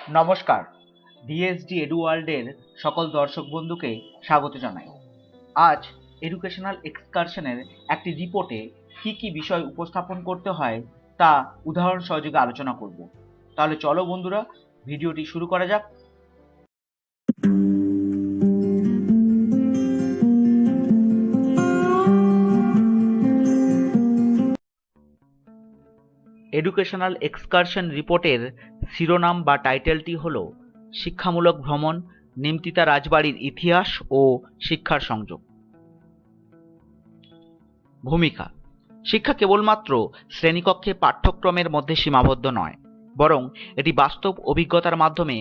নমস্কার, DSD edu ওয়ার্ল্ডের সকল দর্শক বন্ধুকে স্বাগত জানাই। আজ এডুকেশনাল এক্সকারশনের একটি রিপোর্টে কি কি বিষয় উপস্থাপন করতে হয় তা উদাহরণ সহযোগে আলোচনা করব। তাহলে চলো বন্ধুরা, ভিডিওটি শুরু করা যাক। এডুকেশনাল এক্সকারশন রিপোর্টের শিরোনাম বা টাইটেলটি হল শিক্ষামূলক ভ্রমণ, নিমতিতা রাজবাড়ির ইতিহাস ও শিক্ষার সংযোগ। ভূমিকা: শিক্ষা কেবলমাত্র শ্রেণীকক্ষে পাঠ্যক্রমের মধ্যে সীমাবদ্ধ নয়, বরং এটি বাস্তব অভিজ্ঞতার মাধ্যমে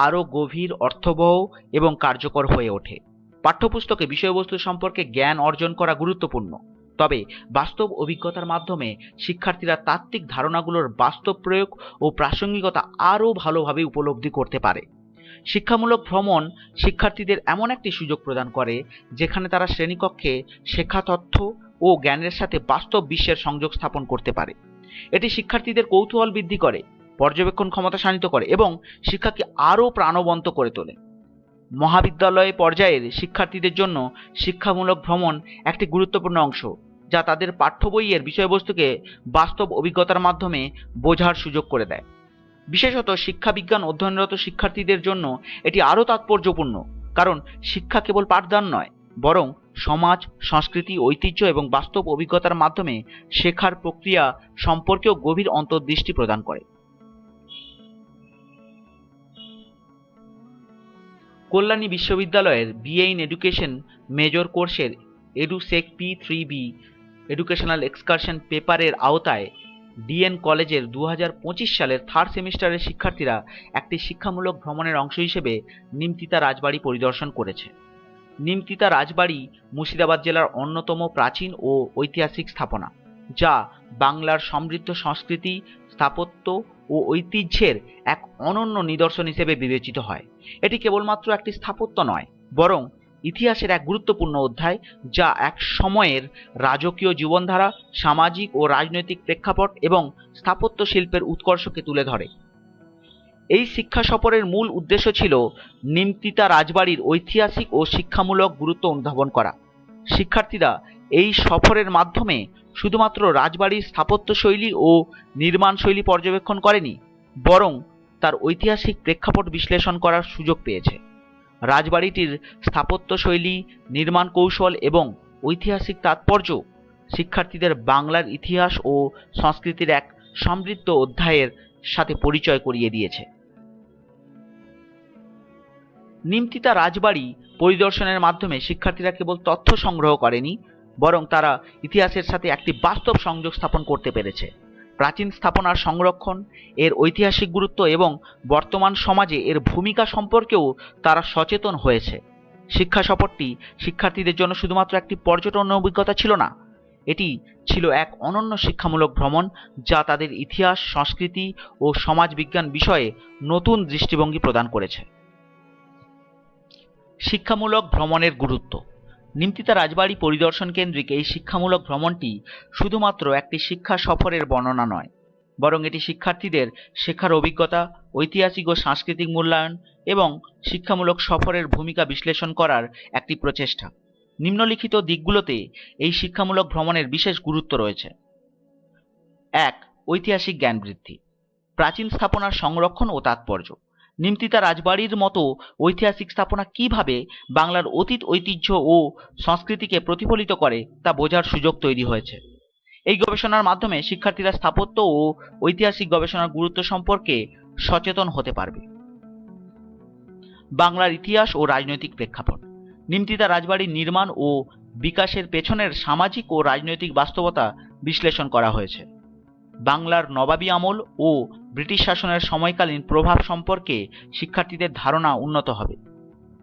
আরও গভীর, অর্থবহ এবং কার্যকর হয়ে ওঠে। পাঠ্যপুস্তকে বিষয়বস্তু সম্পর্কে জ্ঞান অর্জন করা গুরুত্বপূর্ণ, তবে বাস্তব অভিজ্ঞতার মাধ্যমে শিক্ষার্থীরা তাত্ত্বিক ধারণাগুলোর বাস্তব প্রয়োগ ও প্রাসঙ্গিকতা আরও ভালোভাবে উপলব্ধি করতে পারে। শিক্ষামূলক ভ্রমণ শিক্ষার্থীদের এমন একটি সুযোগ প্রদান করে যেখানে তারা শ্রেণীকক্ষে শেখা তথ্য ও জ্ঞানের সাথে বাস্তব বিশ্বের সংযোগ স্থাপন করতে পারে। এটি শিক্ষার্থীদের কৌতূহল বৃদ্ধি করে, পর্যবেক্ষণ ক্ষমতা শানিত করে এবং শিক্ষাকে আরও প্রাণবন্ত করে তোলে। মহাবিদ্যালয় পর্যায়ের শিক্ষার্থীদের জন্য শিক্ষামূলক ভ্রমণ একটি গুরুত্বপূর্ণ অংশ, যা তাদের পাঠ্য বইয়ের বিষয়বস্তুকে বাস্তব অভিজ্ঞতার মাধ্যমে বোঝার সুযোগ করে দেয়। বিশেষত শিক্ষাবিজ্ঞান অধ্যয়নরত শিক্ষার্থীদের জন্য এটি আরও তাৎপর্যপূর্ণ, কারণ শিক্ষা কেবল পাঠদান নয়, বরং সমাজ, সংস্কৃতি, ঐতিহ্য এবং বাস্তব অভিজ্ঞতার মাধ্যমে শেখার প্রক্রিয়া সম্পর্কেও গভীর অন্তর্দৃষ্টি প্রদান করে। কল্যাণী বিশ্ববিদ্যালয়ের বিএ ইন এডুকেশন মেজর কোর্সের এডুসেক P3B এডুকেশনাল এক্সকারশন পেপারের আওতায় ডিএন কলেজের 2025 সালের থার্ড সেমিস্টারের শিক্ষার্থীরা একটি শিক্ষামূলক ভ্রমণের অংশ হিসেবে নিমতিতা রাজবাড়ি পরিদর্শন করেছে। নিমতিতা রাজবাড়ি মুর্শিদাবাদ জেলার অন্যতম প্রাচীন ও ঐতিহাসিক স্থাপনা, যা বাংলার সমৃদ্ধ সংস্কৃতি, স্থাপত্য ও ঐতিহ্যের এক অনন্য নিদর্শন হিসেবে বিবেচিত হয়। এটি কেবলমাত্র একটি স্থাপত্য নয়, বরং ইতিহাসের এক গুরুত্বপূর্ণ অধ্যায়, যা এক সময়ের রাজকীয় জীবনধারা, সামাজিক ও রাজনৈতিক প্রেক্ষাপট এবং স্থাপত্য শিল্পের উৎকর্ষকে তুলে ধরে। এই শিক্ষা সফরের মূল উদ্দেশ্য ছিল নিমতিতা রাজবাড়ির ঐতিহাসিক ও শিক্ষামূলক গুরুত্ব অনুধাবন করা। শিক্ষার্থীরা এই সফরের মাধ্যমে শুধুমাত্র রাজবাড়ির স্থাপত্যশৈলী ও নির্মাণশৈলী পর্যবেক্ষণ করেনি, বরং তার ঐতিহাসিক প্রেক্ষাপট বিশ্লেষণ করার সুযোগ পেয়েছে। রাজবাড়িটির স্থাপত্যশৈলী, নির্মাণ কৌশল এবং ঐতিহাসিক তাৎপর্য শিক্ষার্থীদের বাংলার ইতিহাস ও সংস্কৃতির এক সমৃদ্ধ অধ্যায়ের সাথে পরিচয় করিয়ে দিয়েছে। নিমতিতা রাজবাড়ি পরিদর্শনের মাধ্যমে শিক্ষার্থীরা কেবল তথ্য সংগ্রহ করেনি, বরং তারা ইতিহাসের সাথে একটি বাস্তব সংযোগ স্থাপন করতে পেরেছে। প্রাচীন স্থাপনার সংরক্ষণ, এর ঐতিহাসিক গুরুত্ব এবং বর্তমান সমাজে এর ভূমিকা সম্পর্কেও তারা সচেতন হয়েছে। শিক্ষা সফরটি শিক্ষার্থীদের জন্য শুধুমাত্র একটি পর্যটন অভিজ্ঞতা ছিল না, এটি ছিল এক অনন্য শিক্ষামূলক ভ্রমণ, যা তাদের ইতিহাস, সংস্কৃতি ও সমাজবিজ্ঞান বিষয়ে নতুন দৃষ্টিভঙ্গি প্রদান করেছে। শিক্ষামূলক ভ্রমণের গুরুত্ব: নিমতিতা রাজবাড়ি পরিদর্শন কেন্দ্রিক এই শিক্ষামূলক ভ্রমণটি শুধুমাত্র একটি শিক্ষা সফরের বর্ণনা নয়, বরং এটি শিক্ষার্থীদের শেখার অভিজ্ঞতা, ঐতিহাসিক ও সাংস্কৃতিক মূল্যায়ন এবং শিক্ষামূলক সফরের ভূমিকা বিশ্লেষণ করার একটি প্রচেষ্টা। নিম্নলিখিত দিকগুলোতে এই শিক্ষামূলক ভ্রমণের বিশেষ গুরুত্ব রয়েছে। 1. ঐতিহাসিক জ্ঞান বৃদ্ধি। প্রাচীন স্থাপনার সংরক্ষণ ও তাৎপর্য। নিমতিতা রাজবাড়ির মতো ঐতিহাসিক স্থাপনা কিভাবে বাংলার অতীত ঐতিহ্য ও সংস্কৃতিকে প্রতিফলিত করে তা বোঝার সুযোগ তৈরি হয়েছে। এই গবেষণার মাধ্যমে শিক্ষার্থীরা স্থাপত্য ও ঐতিহাসিক গবেষণার গুরুত্ব সম্পর্কে সচেতন হতে পারবে। বাংলার ইতিহাস ও রাজনৈতিক প্রেক্ষাপট। নিমতিতা রাজবাড়ির নির্মাণ ও বিকাশের পেছনের সামাজিক ও রাজনৈতিক বাস্তবতা বিশ্লেষণ করা হয়েছে। বাংলার নবাবী আমল ও ব্রিটিশ শাসনের সময়কালীন প্রভাব সম্পর্কে শিক্ষার্থীদের ধারণা উন্নত হবে।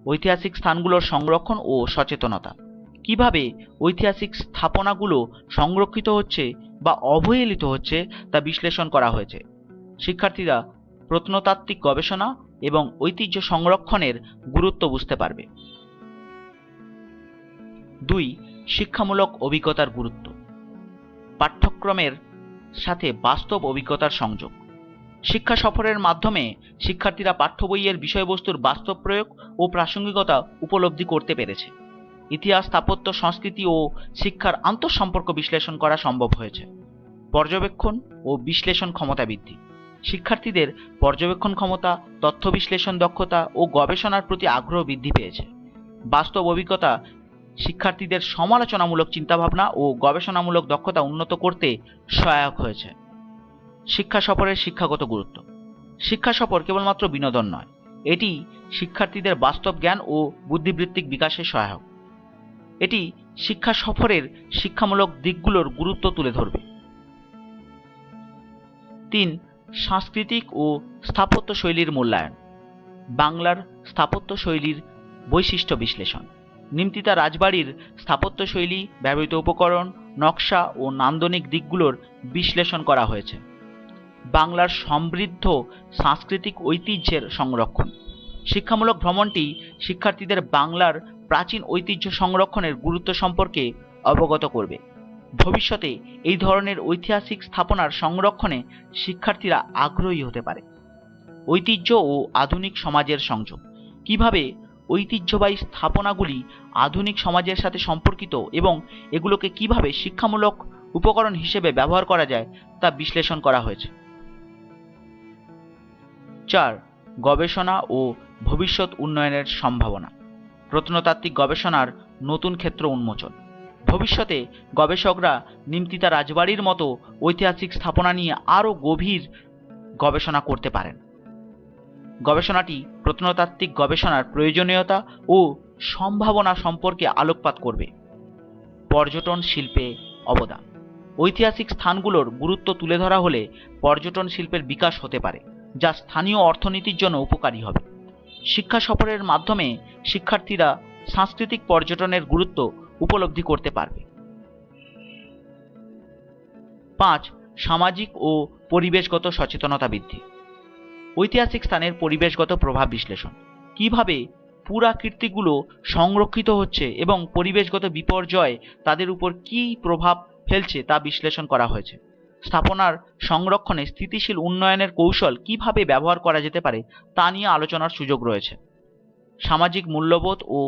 ঐতিহাসিক স্থানগুলোর সংরক্ষণ ও সচেতনতা। কিভাবে ঐতিহাসিক স্থাপনাগুলো সংরক্ষিত হচ্ছে বা অবহেলিত হচ্ছে তা বিশ্লেষণ করা হয়েছে। শিক্ষার্থীরা প্রত্নতাত্ত্বিক গবেষণা এবং ঐতিহ্য সংরক্ষণের গুরুত্ব বুঝতে পারবে। 2. শিক্ষামূলক অভিজ্ঞতার গুরুত্ব। পাঠ্যক্রমের সাথে বাস্তব অভিজ্ঞতার সংযোগ। শিক্ষা সফরের মাধ্যমে শিক্ষার্থীরা পাঠ্য বইয়ের বিষয়বস্তুর বাস্তব প্রয়োগ ও প্রাসঙ্গিকতা উপলব্ধি করতে পেরেছে। ইতিহাস, স্থাপত্য, সংস্কৃতি ও শিক্ষার আন্তঃসম্পর্ক বিশ্লেষণ করা সম্ভব হয়েছে। পর্যবেক্ষণ ও বিশ্লেষণ ক্ষমতা বৃদ্ধি। শিক্ষার্থীদের পর্যবেক্ষণ ক্ষমতা, তথ্য বিশ্লেষণ দক্ষতা ও গবেষণার প্রতি আগ্রহ বৃদ্ধি পেয়েছে। বাস্তব অভিজ্ঞতা শিক্ষার্থীদের সমালোচনামূলক চিন্তাভাবনা ও গবেষণামূলক দক্ষতা উন্নত করতে সহায়ক হয়েছে। শিক্ষা সফরের শিক্ষাগত গুরুত্ব। শিক্ষা সফর কেবলমাত্র বিনোদন নয়, এটি শিক্ষার্থীদের বাস্তব জ্ঞান ও বুদ্ধিবৃত্তিক বিকাশে সহায়ক। এটি শিক্ষা সফরের শিক্ষামূলক দিকগুলোর গুরুত্ব তুলে ধরবে। 3. সাংস্কৃতিক ও স্থাপত্য শৈলীর মূল্যায়ন। বাংলার স্থাপত্য শৈলীর বৈশিষ্ট্য বিশ্লেষণ। নিমতিতা রাজবাড়ির স্থাপত্য শৈলী, ব্যবহৃত উপকরণ, নকশা ও নান্দনিক দিকগুলোর বিশ্লেষণ করা হয়েছে। বাংলার সমৃদ্ধ সাংস্কৃতিক ঐতিহ্যের সংরক্ষণ। শিক্ষামূলক ভ্রমণটি শিক্ষার্থীদের বাংলার প্রাচীন ঐতিহ্য সংরক্ষণের গুরুত্ব সম্পর্কে অবগত করবে। ভবিষ্যতে এই ধরনের ঐতিহাসিক স্থাপনার সংরক্ষণে শিক্ষার্থীরা আগ্রহী হতে পারে। ঐতিহ্য ও আধুনিক সমাজের সংযোগ। কিভাবে ঐতিহ্যবাহী স্থাপনাগুলি আধুনিক সমাজের সাথে সম্পর্কিত এবং এগুলোকে কিভাবে শিক্ষামূলক উপকরণ হিসেবে ব্যবহার করা যায় তা বিশ্লেষণ করা হয়েছে। 4. গবেষণা ও ভবিষ্যৎ উন্নয়নের সম্ভাবনা। প্রত্নতাত্ত্বিক গবেষণার নতুন ক্ষেত্র উন্মোচন। ভবিষ্যতে গবেষকরা নিমতিতা রাজবাড়ির মতো ঐতিহাসিক স্থাপনা নিয়ে আরও গভীর গবেষণা করতে পারেন। গবেষণাটি প্রত্নতাত্ত্বিক গবেষণার প্রয়োজনীয়তা ও সম্ভাবনা সম্পর্কে আলোকপাত করবে। পর্যটন শিল্পে অবদান। ঐতিহাসিক স্থানগুলোর গুরুত্ব তুলে ধরা হলে পর্যটন শিল্পের বিকাশ হতে পারে, যা স্থানীয় অর্থনীতির জন্য উপকারী হবে। শিক্ষা সফরের মাধ্যমে শিক্ষার্থীরা সাংস্কৃতিক পর্যটনের গুরুত্ব উপলব্ধি করতে পারবে। 5. সামাজিক ও পরিবেশগত সচেতনতা বৃদ্ধি। ঐতিহাসিক স্থানের পরিবেশগত প্রভাব বিশ্লেষণ। কিভাবে পুরাকীর্তিগুলো সংরক্ষিত হচ্ছে এবং পরিবেশগত বিপর্যয় তাদের উপর কী প্রভাব ফেলছে তা বিশ্লেষণ করা হয়েছে। স্থাপনার সংরক্ষণে স্থিতিশীল উন্নয়নের কৌশল কিভাবে ব্যবহার করা যেতে পারে তা নিয়ে আলোচনার সুযোগ রয়েছে। সামাজিক মূল্যবোধ ও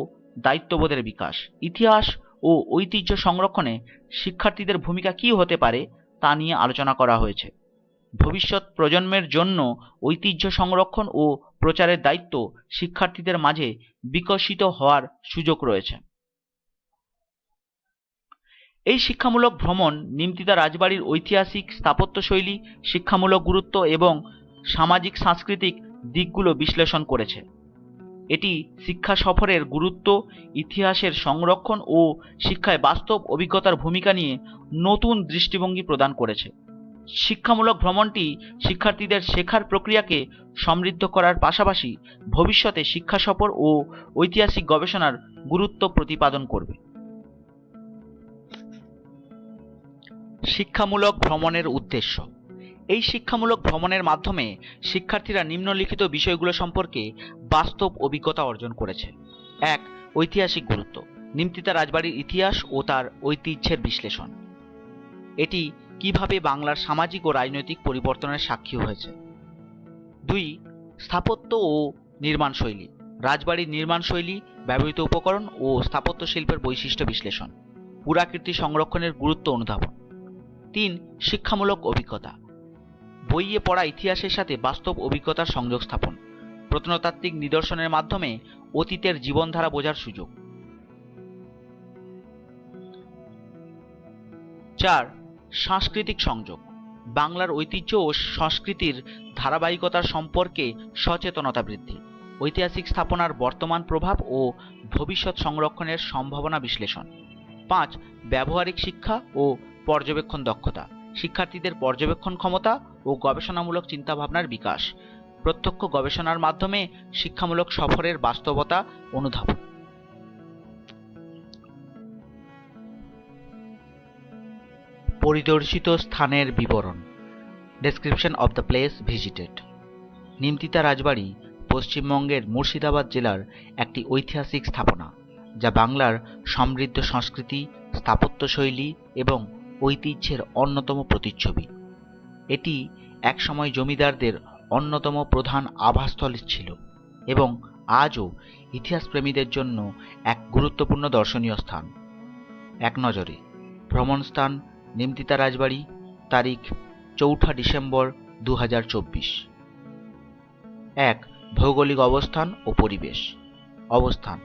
দায়িত্ববোধের বিকাশ। ইতিহাস ও ঐতিহ্য সংরক্ষণে শিক্ষার্থীদের ভূমিকা কী হতে পারে তা নিয়ে আলোচনা করা হয়েছে। ভবিষ্যৎ প্রজন্মের জন্য ঐতিহ্য সংরক্ষণ ও প্রচারের দায়িত্ব শিক্ষার্থীদের মাঝে বিকশিত হওয়ার সুযোগ রয়েছে। এই শিক্ষামূলক ভ্রমণ নিমতিতা রাজবাড়ির ঐতিহাসিক স্থাপত্যশৈলী, শিক্ষামূলক গুরুত্ব এবং সামাজিক সাংস্কৃতিক দিকগুলো বিশ্লেষণ করেছে। এটি শিক্ষা সফরের গুরুত্ব, ইতিহাসের সংরক্ষণ ও শিক্ষায় বাস্তব অভিজ্ঞতার ভূমিকা নিয়ে নতুন দৃষ্টিভঙ্গি প্রদান করেছে। শিক্ষামূলক ভ্রমণটি শিক্ষার্থীদের শেখার প্রক্রিয়াকে সমৃদ্ধ করার পাশাপাশি ভবিষ্যতে শিক্ষা সফর ও ঐতিহাসিক গবেষণার গুরুত্ব প্রতিপাদন করবে। শিক্ষামূলক ভ্রমণের উদ্দেশ্য। এই শিক্ষামূলক ভ্রমণের মাধ্যমে শিক্ষার্থীরা নিম্নলিখিত বিষয়গুলো সম্পর্কে বাস্তব অভিজ্ঞতা অর্জন করেছে। 1. ঐতিহাসিক গুরুত্ব। নিমতিতা রাজবাড়ির ইতিহাস ও তার ঐতিহ্যের বিশ্লেষণ। এটি কিভাবে বাংলার সামাজিক ও রাজনৈতিক পরিবর্তনের সাক্ষী হয়েছে। 2. স্থাপত্য ও নির্মাণ শৈলী। রাজবাড়ির নির্মাণ শৈলী, ব্যবহৃত উপকরণ ও স্থাপত্য শিল্পের বৈশিষ্ট্য বিশ্লেষণ। পুরাকীর্তি সংরক্ষণের গুরুত্ব অনুধাবন। 3. শিক্ষামূলক অভিজ্ঞতা। বইয়ে পড়া ইতিহাসের সাথে বাস্তব অভিজ্ঞতার সংযোগ স্থাপন। প্রত্নতাত্ত্বিক নিদর্শনের মাধ্যমে অতীতের জীবনধারা বোঝার সুযোগ। 4. সাংস্কৃতিক সংযোগ। বাংলার ঐতিহ্য ও সংস্কৃতির ধারাবাহিকতার সম্পর্কে সচেতনতা বৃদ্ধি। ঐতিহাসিক স্থাপনার বর্তমান প্রভাব ও ভবিষ্যৎ সংরক্ষণের সম্ভাবনা বিশ্লেষণ। 5. ব্যবহারিক শিক্ষা ও পর্যবেক্ষণ দক্ষতা। শিক্ষার্থীদের পর্যবেক্ষণ ক্ষমতা ও গবেষণামূলক চিন্তাভাবনার বিকাশ। প্রত্যক্ষ গবেষণার মাধ্যমে শিক্ষামূলক সফরের বাস্তবতা অনুধাবন। পরিদর্শিত স্থানের বিবরণ। Description of the place visited. Nimtita Rajbari পশ্চিমবঙ্গের মুর্শিদাবাদ জেলার একটি ঐতিহাসিক স্থাপনা, যা বাংলার সমৃদ্ধ সংস্কৃতি, স্থাপত্যশৈলী এবং ঐতিহ্যের অন্যতম প্রতিচ্ছবি। এটি একসময় জমিদারদের অন্যতম প্রধান আবাসস্থল ছিল এবং আজও ইতিহাসপ্রেমীদের জন্য এক গুরুত্বপূর্ণ দর্শনীয় স্থান। এক নজরে ভ্রমণ স্থান নিমতিতা রাজবাড়ি, তারিখ 4 ডিসেম্বর 2024। 1. ভৌগোলিক অবস্থান ও পরিবেশ। অবস্থান: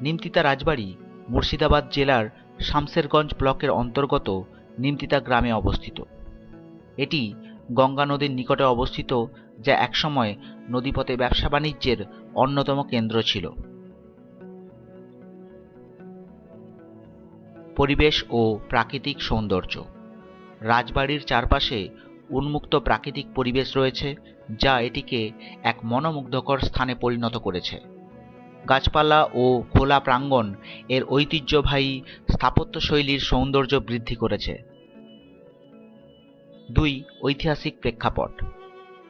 নিমতিতা রাজবাড়ি মুর্শিদাবাদ জেলার শামসেরগঞ্জ ব্লকের অন্তর্গত নিমতিতা গ্রামে অবস্থিত। এটি গঙ্গা নদীর নিকটে অবস্থিত, যা একসময় নদীপথে ব্যবসা বাণিজ্যের অন্যতম কেন্দ্র ছিল। পরিবেশ ও প্রাকৃতিক সৌন্দর্য। রাজবাড়ির চারপাশে উন্মুক্ত প্রাকৃতিক পরিবেশ রয়েছে, যা এটিকে এক মনোমুগ্ধকর স্থানে পরিণত করেছে। গাছপালা ও খোলা প্রাঙ্গণ এর ঐতিহ্যবাহী স্থাপত্যশৈলীর সৌন্দর্য বৃদ্ধি করেছে। 2. ঐতিহাসিক প্রেক্ষাপট,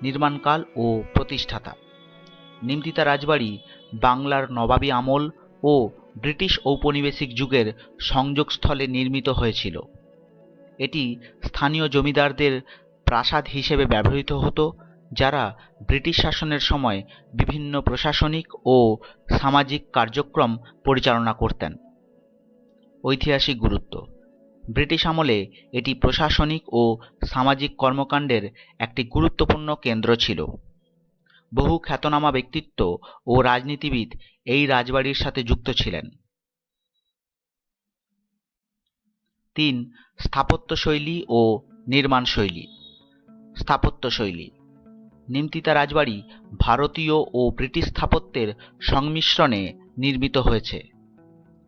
নির্মাণকাল ও প্রতিষ্ঠাতা। নিমতিতা রাজবাড়ি বাংলার নবাবী আমল ও ব্রিটিশ ঔপনিবেশিক যুগের সংযোগস্থলে নির্মিত হয়েছিল। এটি স্থানীয় জমিদারদের প্রাসাদ হিসেবে ব্যবহৃত হতো, যারা ব্রিটিশ শাসনের সময় বিভিন্ন প্রশাসনিক ও সামাজিক কার্যক্রম পরিচালনা করতেন। ঐতিহাসিক গুরুত্ব: ব্রিটিশ আমলে এটি প্রশাসনিক ও সামাজিক কর্মকাণ্ডের একটি গুরুত্বপূর্ণ কেন্দ্র ছিল। বহু খ্যাতনামা ব্যক্তিত্ব ও রাজনীতিবিদ এই রাজবাড়ির সাথে যুক্ত ছিলেন। 3. স্থাপত্যশৈলী ও নির্মাণশৈলী। স্থাপত্যশৈলী: নিমতিতা রাজবাড়ি ভারতীয় ও ব্রিটিশ স্থাপত্যের সংমিশ্রণে নির্মিত হয়েছে।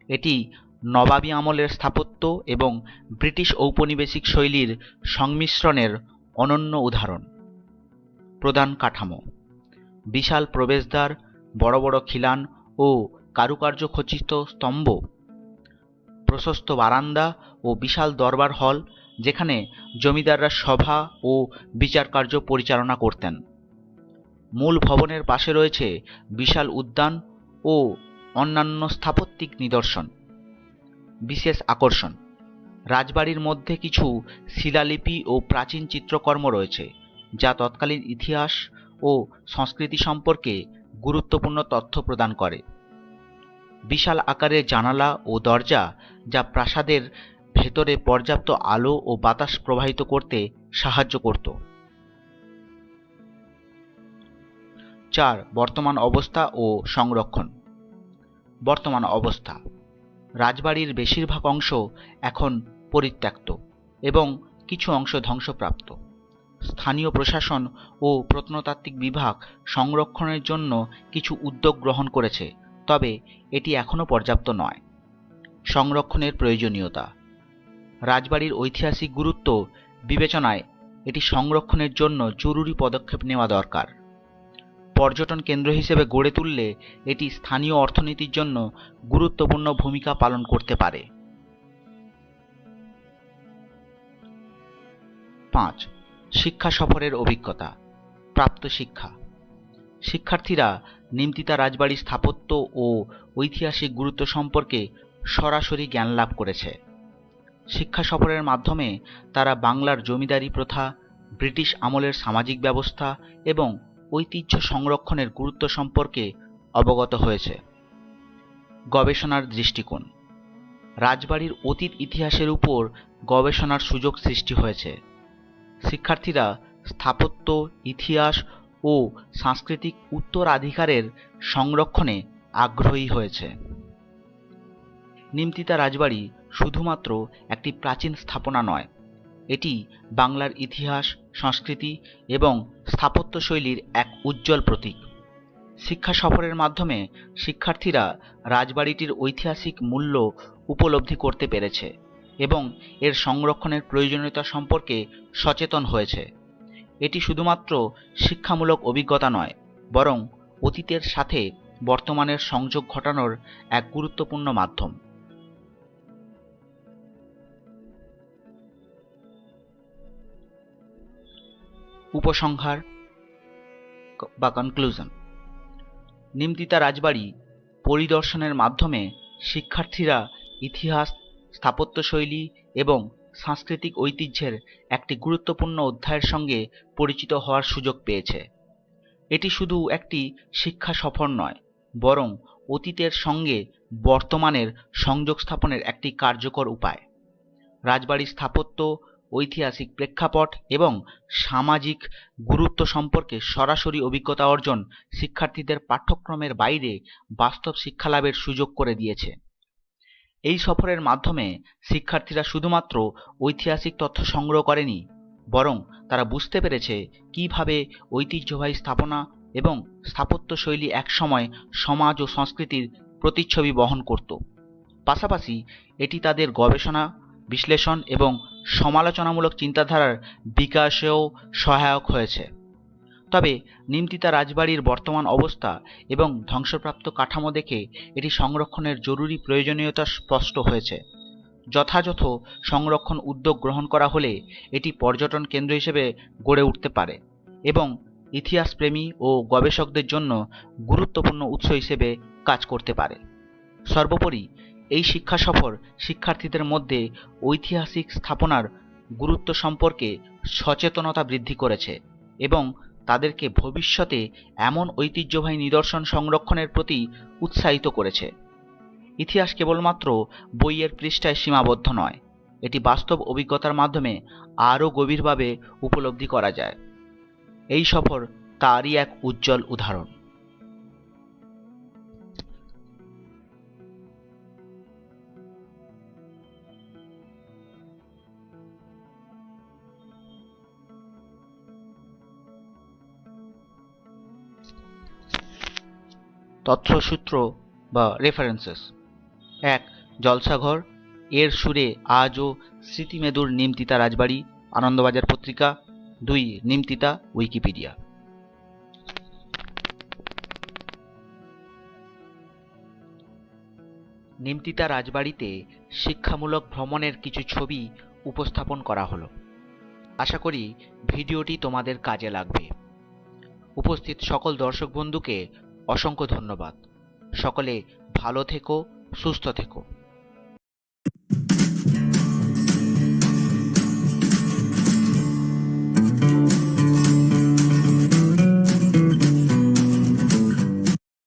এটি নবাবী আমলের স্থাপত্য এবং ব্রিটিশ ঔপনিবেশিক শৈলীর সংমিশ্রণের অনন্য উদাহরণ। প্রধান কাঠামো: বিশাল প্রবেশদ্বার, বড় বড় খিলান ও কারুকার্য খচিত স্তম্ভ, প্রশস্ত বারান্দা ও বিশাল দরবার হল, যেখানে জমিদাররা সভা ও বিচার কার্য পরিচালনা করতেন। মূল ভবনের পাশে রয়েছে বিশাল উদ্যান ও অন্যান্য স্থাপত্যিক নিদর্শন। বিশেষ আকর্ষণ: রাজবাড়ির মধ্যে কিছু শিলালিপি ও প্রাচীন চিত্রকর্ম রয়েছে, যা তৎকালীন ইতিহাস ও সংস্কৃতি সম্পর্কে গুরুত্বপূর্ণ তথ্য প্রদান করে। বিশাল আকারের জানালা ও দরজা, যা প্রাসাদের ভেতরে পর্যাপ্ত আলো ও বাতাস প্রবাহিত করতে সাহায্য করত। 4. বর্তমান অবস্থা ও সংরক্ষণ। বর্তমান অবস্থা: রাজবাড়ির বেশিরভাগ অংশ এখন পরিত্যক্ত এবং কিছু অংশ ধ্বংসপ্রাপ্ত। স্থানীয় প্রশাসন ও প্রত্নতাত্ত্বিক বিভাগ সংরক্ষণের জন্য কিছু উদ্যোগ গ্রহণ করেছে, তবে এটি এখনও পর্যাপ্ত নয়। সংরক্ষণের প্রয়োজনীয়তা: রাজবাড়ির ঐতিহাসিক গুরুত্ব বিবেচনায় এটি সংরক্ষণের জন্য জরুরি পদক্ষেপ নেওয়া দরকার। পর্যটন কেন্দ্র হিসেবে গড়ে তুললে এটি স্থানীয় অর্থনীতির জন্য গুরুত্বপূর্ণ ভূমিকা পালন করতে পারে। 5. শিক্ষা সফরের অভিজ্ঞতা। প্রাপ্ত শিক্ষা: শিক্ষার্থীরা নিমতিতা রাজবাড়ির স্থাপত্য ও ঐতিহাসিক গুরুত্ব সম্পর্কে সরাসরি জ্ঞান লাভ করেছে। শিক্ষা সফরের মাধ্যমে তারা বাংলার জমিদারি প্রথা, ব্রিটিশ আমলের সামাজিক ব্যবস্থা এবং ঐতিহ্য সংরক্ষণের গুরুত্ব সম্পর্কে অবগত হয়েছে। গবেষণার দৃষ্টিকোণ: রাজবাড়ির অতীত ইতিহাসের উপর গবেষণার সুযোগ সৃষ্টি হয়েছে। শিক্ষার্থীরা স্থাপত্য, ইতিহাস ও সাংস্কৃতিক উত্তরাধিকারের সংরক্ষণে আগ্রহী হয়েছে। নিমতিতা রাজবাড়ি শুধুমাত্র একটি প্রাচীন স্থাপনা নয়, এটি বাংলার ইতিহাস, সংস্কৃতি এবং স্থাপত্যশৈলীর এক উজ্জ্বল প্রতীক। শিক্ষা সফরের মাধ্যমে শিক্ষার্থীরা রাজবাড়িটির ঐতিহাসিক মূল্য উপলব্ধি করতে পেরেছে এবং এর সংরক্ষণের প্রয়োজনীয়তা সম্পর্কে সচেতন হয়েছে। এটি শুধুমাত্র শিক্ষামূলক অভিজ্ঞতা নয়, বরং অতীতের সাথে বর্তমানের সংযোগ ঘটানোর এক গুরুত্বপূর্ণ মাধ্যম। উপসংহার বা কনক্লুশন: নিমতিতা রাজবাড়ি পরিদর্শনের মাধ্যমে শিক্ষার্থীরা ইতিহাস, স্থাপত্যশৈলী এবং সাংস্কৃতিক ঐতিহ্যের একটি গুরুত্বপূর্ণ অধ্যায়ের সঙ্গে পরিচিত হওয়ার সুযোগ পেয়েছে। এটি শুধু একটি শিক্ষা সফর নয়, বরং অতীতের সঙ্গে বর্তমানের সংযোগ স্থাপনের একটি কার্যকর উপায়। রাজবাড়ির স্থাপত্য, ঐতিহাসিক প্রেক্ষাপট এবং সামাজিক গুরুত্ব সম্পর্কে সরাসরি অভিজ্ঞতা অর্জন শিক্ষার্থীদের পাঠ্যক্রমের বাইরে বাস্তব শিক্ষালাভের সুযোগ করে দিয়েছে। এই সফরের মাধ্যমে শিক্ষার্থীরা শুধুমাত্র ঐতিহাসিক তথ্য সংগ্রহ করেনি, বরং তারা বুঝতে পেরেছে কিভাবে ঐতিহ্যবাহী স্থাপনা এবং স্থাপত্যশৈলী একসময় সমাজ ও সংস্কৃতির প্রতিচ্ছবি বহন করত। পাশাপাশি এটি তাদের গবেষণা, বিশ্লেষণ এবং সমালোচনামূলক চিন্তাধারার বিকাশেও সহায়ক হয়েছে। তবে নিমতিতা রাজবাড়ির বর্তমান অবস্থা এবং ধ্বংসপ্রাপ্ত কাঠামো দেখে এটি সংরক্ষণের জরুরি প্রয়োজনীয়তা স্পষ্ট হয়েছে। যথাযথ সংরক্ষণ উদ্যোগ গ্রহণ করা হলে এটি পর্যটন কেন্দ্র হিসেবে গড়ে উঠতে পারে এবং ইতিহাসপ্রেমী ও গবেষকদের জন্য গুরুত্বপূর্ণ উৎস হিসেবে কাজ করতে পারে। সর্বোপরি এই শিক্ষা সফর শিক্ষার্থীদের মধ্যে ঐতিহাসিক স্থাপনার গুরুত্ব সম্পর্কে সচেতনতা বৃদ্ধি করেছে এবং তাদেরকে ভবিষ্যতে এমন ঐতিহ্যবাহী নিদর্শন সংরক্ষণের প্রতি উৎসাহিত করেছে। ইতিহাস কেবলমাত্র বইয়ের পৃষ্ঠায় সীমাবদ্ধ নয়, এটি বাস্তব অভিজ্ঞতার মাধ্যমে আরও গভীরভাবে উপলব্ধি করা যায়। এই সফর তারই এক উজ্জ্বল উদাহরণ। তথ্যসূত্র বা রেফারেন্সেস: ১. জলসাঘর, এর সুরে আজও স্মৃতিমেদুর নিমতিতা রাজবাড়ি, আনন্দবাজার পত্রিকা। ২. নিমতিতা, উইকিপিডিয়া। নিমতিতা রাজবাড়িতে শিক্ষামূলক ভ্রমণের কিছু ছবি উপস্থাপন করা হলো। আশা করি ভিডিওটি তোমাদের কাজে লাগবে। উপস্থিত সকল দর্শক বন্ধুকে অসংখ্য ধন্যবাদ। সকলে ভালো থেকো, সুস্থ থেকো।